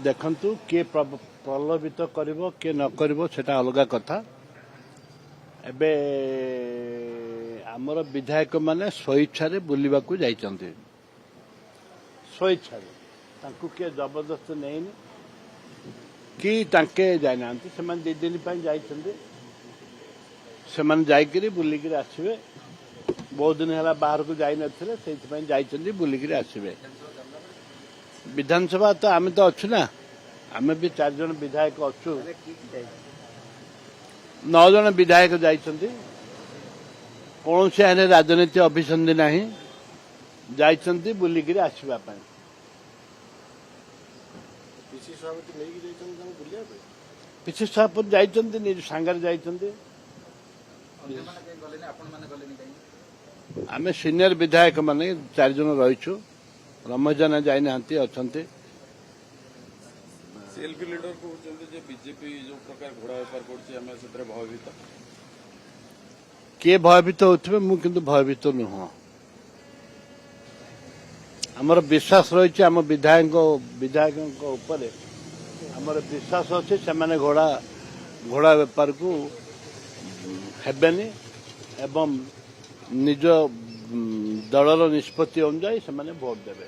ଦେଖନ୍ତୁ କିଏ ପ୍ରଲୋଭିତ କରିବ କିଏ ନ କରିବ ସେଟା ଅଲଗା କଥା। ଏବେ ଆମର ବିଧାୟକମାନେ ସ୍ୱଇଚ୍ଛାରେ ବୁଲିବାକୁ ଯାଇଛନ୍ତି। ସ୍ୱଇଚ୍ଛାରେ ତାଙ୍କୁ କିଏ ଜବରଦସ୍ତ ନେଇନି କି ତାଙ୍କେ ଯାଇନାହାନ୍ତି। ସେମାନେ 2 ଦିନ ପାଇଁ ଯାଇଛନ୍ତି। ସେମାନେ ଯାଇକରି ବୁଲିକିରି ଆସିବେ। ବହୁତ ଦିନ ହେଲା ବାହାରକୁ ଯାଇନଥିଲେ, ସେଇଥିପାଇଁ ଯାଇଛନ୍ତି, ବୁଲିକିରି ଆସିବେ। ବିଧାନସଭା ତ ଆମେ ତ ଅଛୁ ନା, ଆମେ ବି 4 ଜଣ ବିଧାୟକ ଅଛୁ। 9 ଜଣ ବିଧାୟକ ଯାଇଛନ୍ତି। କୌଣସି ଆଇନରେ ରାଜନୀତି ଅଭିସନ୍ଧି ନାହିଁ, ଯାଇଛନ୍ତି ବୁଲିକିରି ଆସିବା ପାଇଁ। ପିସି ସଭାପତି ଯାଇଛନ୍ତି, ନିଜ ସାଙ୍ଗରେ ଯାଇଛନ୍ତି। ଆମେ ସିନିୟର ବିଧାୟକ ମାନେ 4 ଜଣ ରହିଛୁ। ରମେଶ ଜେନା ଯାଇନାହାନ୍ତି, ଅଛନ୍ତି। ସେଲ୍ଫି ଲିଡର କହୁଛନ୍ତି ଯେ ବିଜେପି ଯୋଉ ପ୍ରକାର ଘୋଡ଼ା ବେପାର କରୁଛି ଆମେ ସେଥିରେ ଭୟଭୀତ। କିଏ ଭୟଭୀତ ହେଉଥିବେ, ମୁଁ କିନ୍ତୁ ଭୟଭୀତ ନୁହଁ। ଆମର ବିଶ୍ୱାସ ରହିଛି ଆମ ବିଧାୟକଙ୍କ ଉପରେ ଆମର ବିଶ୍ୱାସ ଅଛି। ସେମାନେ ଘୋଡ଼ା ବେପାରକୁ ହେବେନି ଏବଂ ନିଜ ଦଳର ନିଷ୍ପତ୍ତି ଅନୁଯାୟୀ ସେମାନେ ଭୋଟ ଦେବେ।